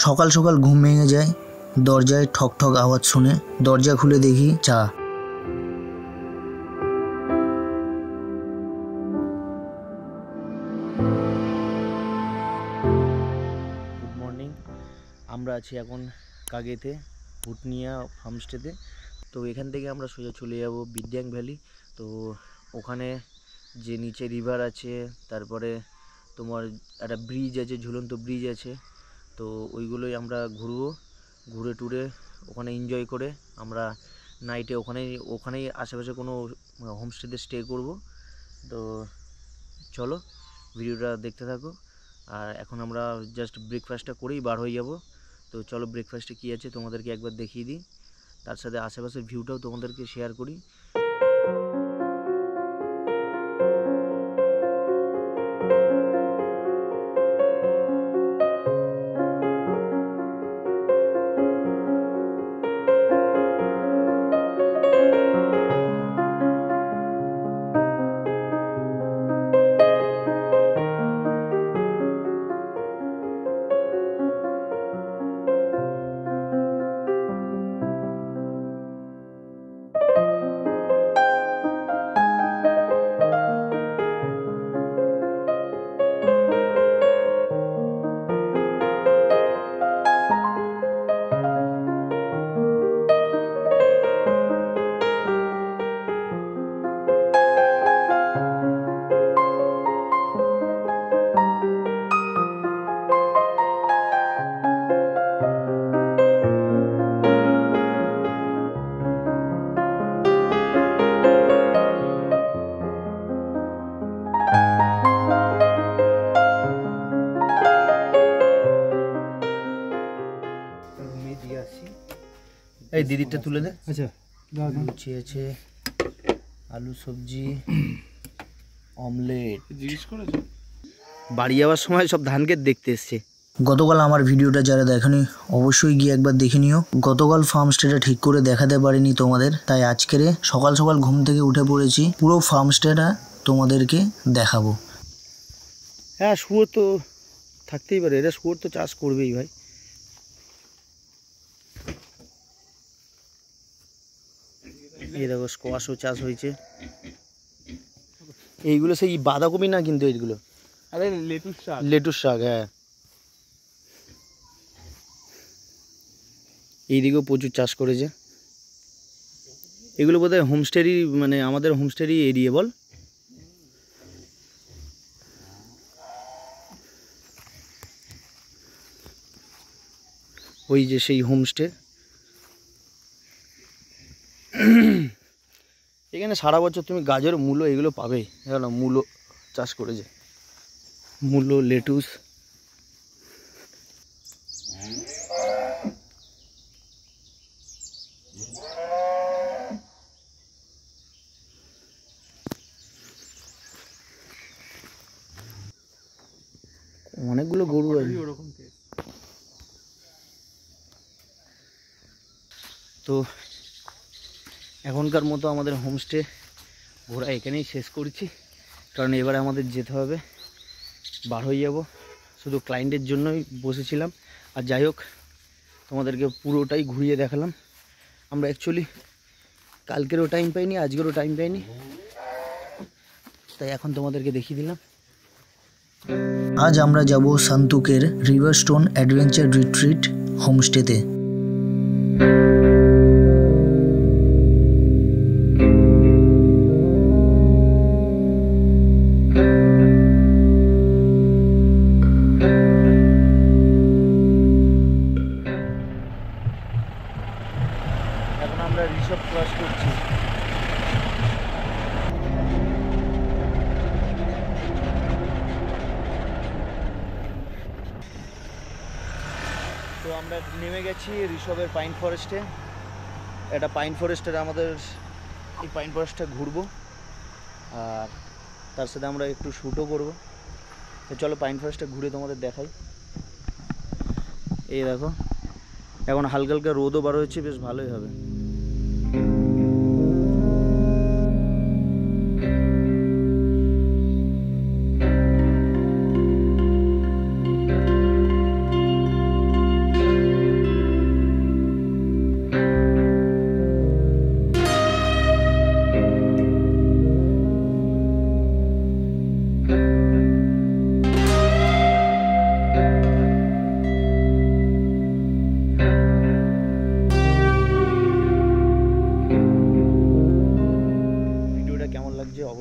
সকাল সকাল ঘুম ভেঙে যায় দরজায় ঠক ঠক আওয়াজ শুনে। দরজা খুলে দেখি চা। Good morning. আমরা আছি এখন কাগেতে, ভুটনিয়া হোমস্টেতে। তো এখান থেকে আমরা সোজা চলে যাব বিদ্যাং ভ্যালি। তো ওখানে যে নিচে রিভার আছে, তারপরে তোমার একটা ব্রিজ আছে, ঝুলন্ত ব্রিজ আছে। তো ওইগুলোই আমরা ঘুরবো, ঘুরে টুরে ওখানে এনজয় করে আমরা নাইটে ওখানেই আশেপাশে কোনো হোমস্টেতে স্টে করব। তো চলো ভিডিওটা দেখতে থাকো। আর এখন আমরা জাস্ট ব্রেকফাস্টটা করেই বার হয়ে যাব। তো চলো ব্রেকফাস্টে কী আছে তোমাদেরকে একবার দেখিয়ে দিই, তার সাথে আশেপাশের ভিউটাও তোমাদেরকে শেয়ার করি। এই দিদিটা তুলে দে। আচ্ছা, লুচি আছে, আলু সবজি, অমলেট। জিজ্ঞেস করেছো বাড়ি যাওয়ার সময় সব ধানক্ষেত দেখতে এসছে। গতকাল আমার ভিডিওটা যারা দেখেনি অবশ্যই গিয়ে একবার দেখে নিও। গতকাল ফার্মস্টেটা ঠিক করে দেখাতে পারিনি তোমাদের, তাই আজকের সকাল সকাল ঘুম থেকে উঠে পড়েছি, পুরো ফার্মস্টেটা তোমাদেরকে দেখাবো। হ্যাঁ, শুয়োর তো থাকতেই পারে, এরা শুয়োর তো চাষ করবেই ভাই। এই দেখো স্কোয়াশও চাষ হয়েছে। এইগুলো সেই বাঁধাকপি না কিন্তু এইগুলো, আরে লেটুস শাক। হ্যাঁ, এইদিকেও প্রচুর চাষ করেছে। এগুলো বোধহয় হোমস্টেরই, মানে আমাদের হোমস্টেরই এরিয়া বল। ওই যে সেই হোমস্টে, এখানে সারা বছর তুমি গাজর, মূলো এগুলো পাবেই। না, মূলো চাষ করেছে, মূলো, লেটুস। অনেকগুলো গরু আছে। তো এখনকার মতো আমাদের হোমস্টে ঘোরা এখানেই শেষ করছি, কারণ এবারে আমাদের যেতে হবে, বার হয়ে যাব। শুধু ক্লায়েন্টের জন্যই বসেছিলাম। আর যাই হোক, তোমাদেরকে পুরোটাই ঘুরিয়ে দেখালাম। আমরা অ্যাকচুয়ালি কালকেরও টাইম পাইনি, আজকেরও টাইম পাইনি, তাই এখন তোমাদেরকে দেখিয়ে দিলাম। আজ আমরা যাব সান্তুকের রিভার স্টোন অ্যাডভেঞ্চার রিট্রিট হোমস্টেতে। এখন আমরা রিশপ ক্রস করছি। তো আমরা নেমে গেছি রিশপের পাইন ফরেস্টে। এটা পাইন ফরেস্টের আমাদের এই পাইন ফরেস্টটা ঘুরবো, আর তার সাথে আমরা একটু শ্যুটও করবো। তো চলো পাইন ফরেস্টটা ঘুরে তোমাদের দেখাই। এই দেখো, এখন হালকা হালকা রোদও বার হচ্ছে, বেশ ভালোই হবে।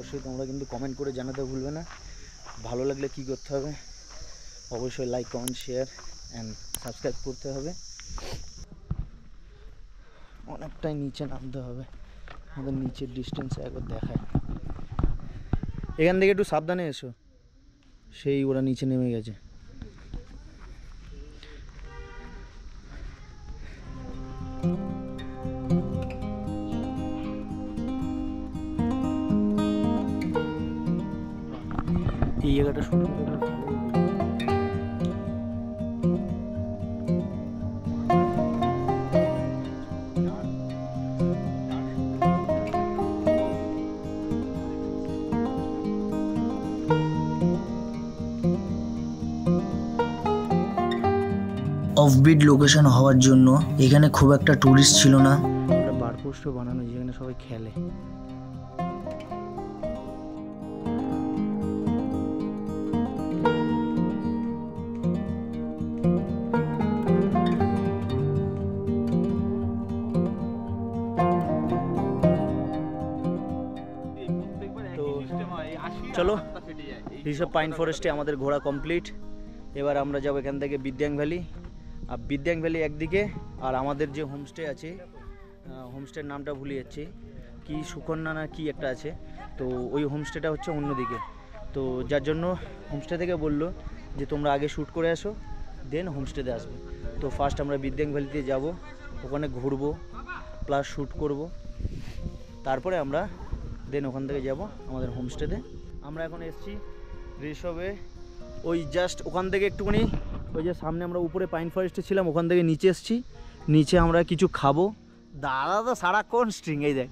অবশ্যই তোমরা কিন্তু কমেন্ট করে জানাতে ভুলবে না। ভালো লাগলে কি করতে হবে, অবশ্যই like comment share and subscribe করতে হবে। অনেকটাই নিচে নামতে হবে, আমাদের নিচের ডিস্টেন্সে একবার দেখায়। এখান থেকে একটু সাবধানে এসো, সেই ওরা নিচে নেমে গেছে। এই জায়গাটা শুরু অফবিট লোকেশন হওয়ার জন্য এখানে খুব একটা টুরিস্ট ছিল না। একটা বার পোস্টও বানানো যেখানে সবাই খেলে। চলো, ঋষভ পাইন ফরেস্টে আমাদের ঘোরা কমপ্লিট। এবার আমরা যাবো এখান থেকে বিদ্যাং ভ্যালি। আর বিদ্যাং ভ্যালি একদিকে, আর আমাদের যে হোমস্টে আছে, হোমস্টের নামটা ভুলে যাচ্ছি, কি সুকন্যা না কি একটা আছে, তো ওই হোমস্টেটা হচ্ছে অন্যদিকে। তো যার জন্য হোমস্টে থেকে বললো যে তোমরা আগে শ্যুট করে আসো, দেন হোমস্টেতে আসবে। তো ফার্স্ট আমরা বিদ্যাং ভ্যালিতে যাব, ওখানে ঘুরবো প্লাস শ্যুট করব, তারপরে আমরা দেন ওখান থেকে যাব আমাদের হোমস্টেতে। আমরা এখন এসেছি ঋষভে, ওই জাস্ট ওখান থেকে একটুখানি, ওই যে সামনে আমরা উপরে পাইন ফরেস্টে ছিলাম, ওখান থেকে নিচে এসেছি। নিচে আমরা কিছু খাবো। দাদা তো সারাক্ষণ স্ট্রিং, এই দেখ,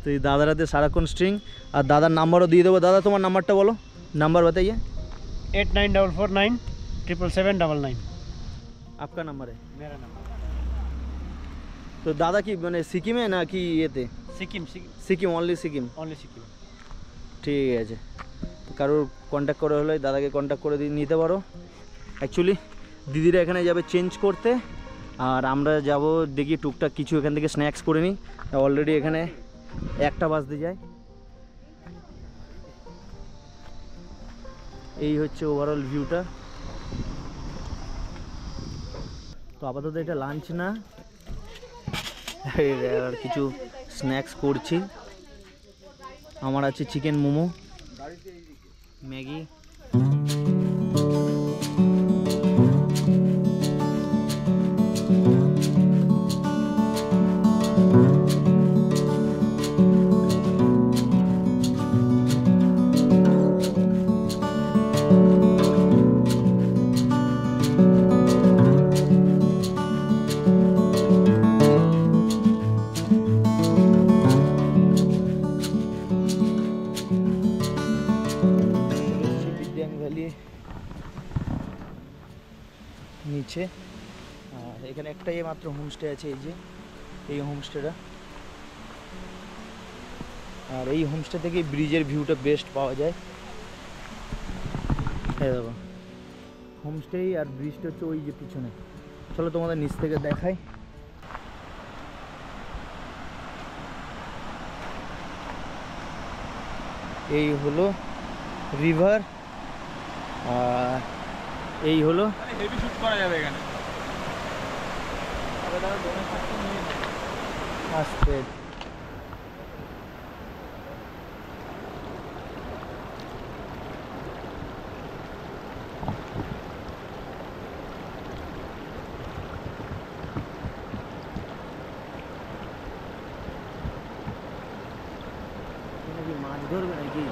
তো এই দাদারাতে সারাক্ষণ স্ট্রিং। আর দাদার নাম্বারও দিয়ে দেবো। দাদা তোমার নাম্বারটা বলো, নাম্বার बताइए। 8944977799। आपका नंबर है? मेरा नंबर। तो दादा की मैंने सिक्किम है ना कि ये थे? सिक्किम सिक्किम, ओनली सिक्किम। ঠিক আছে, তো কারোর কন্ট্যাক্ট করে হলে দাদাকে কন্ট্যাক্ট করে নিতে পারো। অ্যাকচুয়ালি দিদিরা এখানে যাবে চেঞ্জ করতে, আর আমরা যাব দেখি টুকটাক কিছু এখান থেকে স্ন্যাক্স করে নিই। অলরেডি এখানে 1টা বাজতে যায়। এই হচ্ছে ওভারঅল ভিউটা। তো আপাতত এটা লাঞ্চ না, আর কিছু স্ন্যাক্স করছি। আমার আছে চিকেন মোমো, ম্যাগি। নিচে আর এখানে একটাই মাত্র হোমস্টে আছে, এই যে এই হোমস্টেটা। আর এই হোমস্টে থেকে ব্রিজের ভিউটা বেস্ট পাওয়া যায়। হ্যাঁ দাদা, হোমস্টে আর ব্রিজটা হচ্ছে ওই যে পিছনে। চলো তোমাদের নিচ থেকে দেখাই। এই হলো রিভার, আর এই হলো হেভি শুট করা যাবে এখানে। আস্তে মাছ ধরবে নাকি?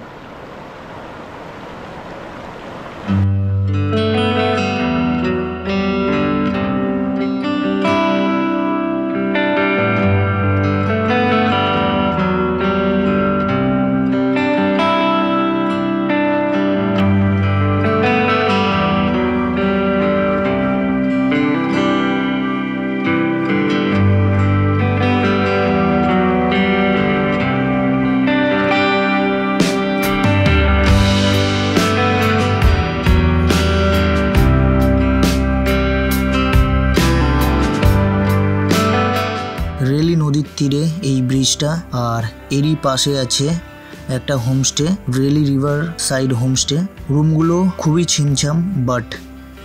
তীরে এই ব্রিজটা, আর এরই পাশে আছে একটা homestay, Relli river side homestay. রুমগুলো খুবই ছিমছাম, বাট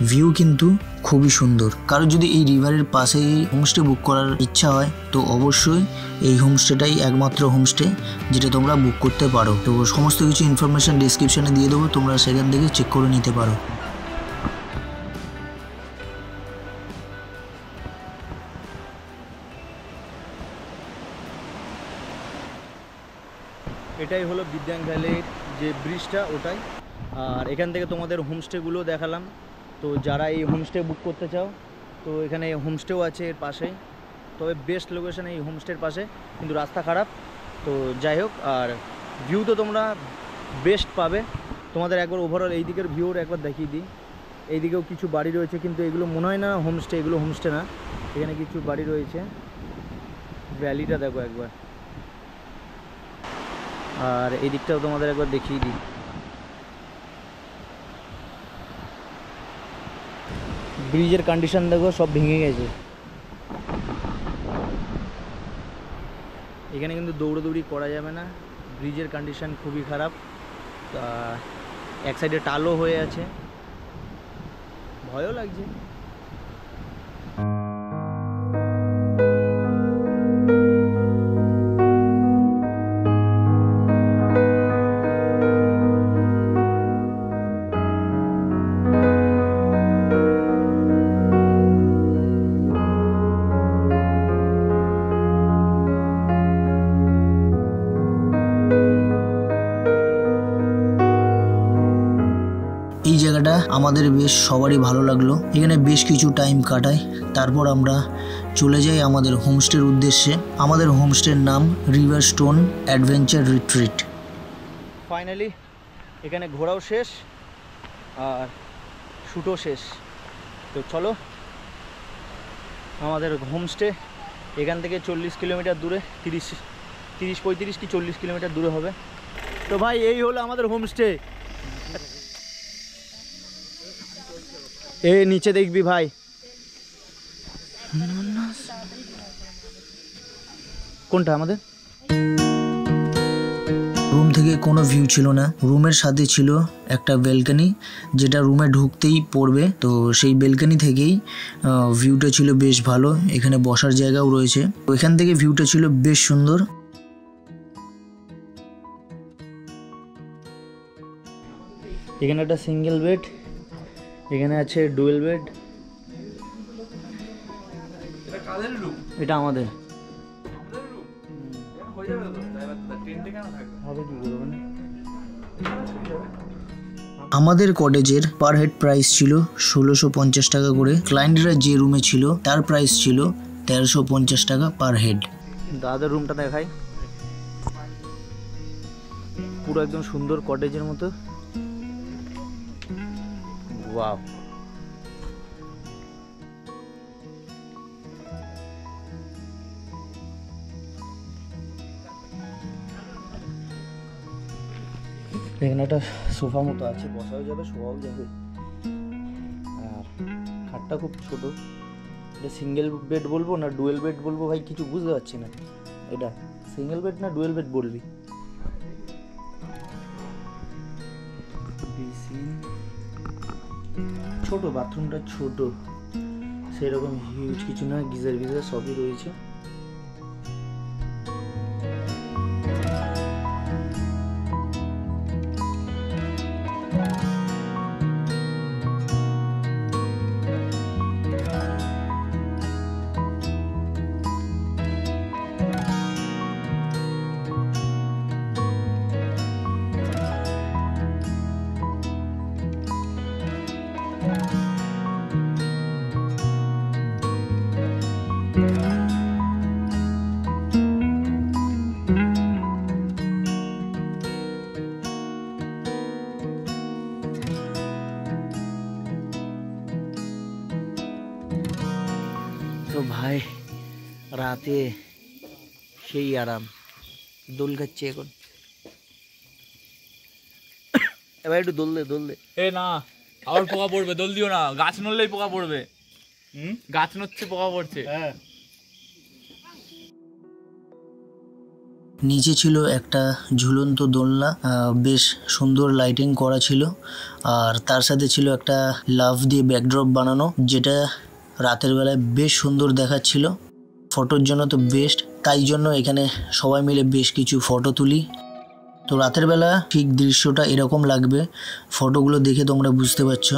ভিউ কিন্তু খুবই সুন্দর। কারো যদি এই রিভারের পাশে হোমস্টে বুক করার ইচ্ছা হয় তো অবশ্যই এই হোমস্টেটাই একমাত্র হোমস্টে যেটা তোমরা বুক করতে পারো। তো সমস্ত কিছু ইনফরমেশন ডিসক্রিপশনে দিয়ে দেবো, তোমরা সেখান থেকে চেক করে নিতে পারো। এটাই হলো বিদ্যাং ভ্যালির যে ব্রিজটা, ওটাই। আর এখান থেকে তোমাদের হোমস্টেগুলো দেখালাম। তো যারা এই হোমস্টে বুক করতে চাও তো এখানে হোমস্টেও আছে এর পাশেই। তবে বেস্ট লোকেশন এই হোমস্টের পাশে, কিন্তু রাস্তা খারাপ। তো যাই হোক, আর ভিউ তো তোমরা বেস্ট পাবে। তোমাদের একবার ওভারঅল এই দিকের ভিউর একবার দেখিয়ে দিই। এইদিকেও কিছু বাড়ি রয়েছে, কিন্তু এগুলো মনে হয় না হোমস্টে, এগুলো হোমস্টে না। এখানে কিছু বাড়ি রয়েছে। ভ্যালিটা দেখো একবার, আর এই দিকটাও তোমাদের একবার দেখিয়ে দিই। ব্রিজের কন্ডিশন দেখো, সব ভেঙে গেছে। এখানে কিন্তু দৌড়াদৌড়ি করা যাবে না, ব্রিজের কন্ডিশন খুবই খারাপ। এক সাইডে টালও হয়ে আছে, ভয়ও লাগছে। এই জায়গাটা আমাদের বেশ সবারই ভালো লাগলো, এখানে বেশ কিছু টাইম কাটাই। তারপর আমরা চলে যাই আমাদের হোমস্টের উদ্দেশ্যে। আমাদের হোমস্টের নাম river stone adventure retreat. Finally এখানে ঘোরাও শেষ আর শ্যুটও শেষ। তো চলো, আমাদের হোমস্টে এখান থেকে 40 কিলোমিটার দূরে, 35 কি 40 কিলোমিটার দূরে হবে। তো ভাই এই হলো আমাদের হোমস্টে। এ নিচে দেখবি ভাই, কোনটা আমাদের রুম থেকে কোনো ভিউ ছিল না। রুমের সাথে ছিল একটা ব্যালকনি, যেটা রুমে ঢুকতেই পড়বে। তো সেই ব্যালকনি থেকেই ভিউটা ছিল বেশ ভালো। এখানে বসার জায়গাও রয়েছে, ওইখান থেকে ভিউটা ছিল বেশ সুন্দর। এখানে একটা সিঙ্গেল বেড, এখানে আছে ডুয়েল বেড। এটা আমাদের আমাদের কটেজের পার হেড প্রাইস ছিল 1650 টাকা করে। ক্লায়েন্টরা যে রুমে ছিল তার প্রাইস ছিল 1350 টাকা পার হেড। দাদার রুমটা দেখাই, পুরো একদম সুন্দর কটেজের মতো। ওয়াও, এখানে একটা সোফা মতো আছে, বসাও যাবে শোয়াও যাবে। আর খাটটা খুব ছোট। এটা সিঙ্গেল বেড বলবো না ডুয়েল বেড বলবো ভাই, কিছু বুঝতে পারছি না। এটা সিঙ্গেল বেড না ডুয়েল বেড বলবি? ছোট, বাথরুমটা ছোট, সেরকম হিউজ কিছু না। গিজার গিজার সবই রয়েছে। তো ভাই রাতে সেই আরাম, দোল খাচ্ছে এখন। এবার একটু দোল দে, দোল দে। এ না, আবার পোকা পড়বে, দোল দিও না, গাছ নড়লেই পোকা পড়বে। গাছ নড়ছে, পোকা পড়ছে। হ্যাঁ, নিচে ছিল একটা ঝুলন্ত দোলনা, বেশ সুন্দর লাইটিং করা ছিল, আর তার সাথে ছিল একটা লাভ দিয়ে ব্যাকড্রপ বানানো, যেটা রাতের বেলায় বেশ সুন্দর দেখাচ্ছিল। ফটোর জন্য তো বেস্ট, তাই জন্য এখানে সবাই মিলে বেশ কিছু ফটো তুলি। তো রাতের বেলা ঠিক দৃশ্যটা এরকম লাগবে, ফটোগুলো দেখে তোমরা বুঝতে পারছো।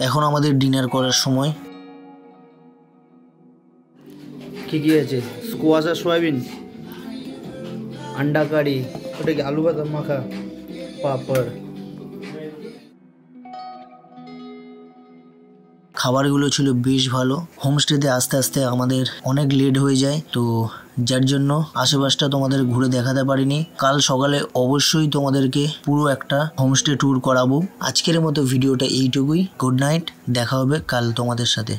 এখন আমাদের ডিনার করার সময়। কি কি আছে? স্কোয়াশ আর সয়াবিন, আন্ডা কারি, ওটা কি আলু বাদাম মাখা, পাপড়। খাবারগুলো ছিল বেশ ভালো। হোমস্টেতে আস্তে আস্তে আমাদের অনেক লেট হয়ে যায়, তো যার জন্য আশেপাশটা তোমাদের ঘুরে দেখাতে পারিনি। কাল সকালে অবশ্যই তোমাদেরকে পুরো একটা হোমস্টে ট্যুর করাবো। আজকের মতো ভিডিওটা এইটুকুই। গুড নাইট, দেখা হবে কাল তোমাদের সাথে।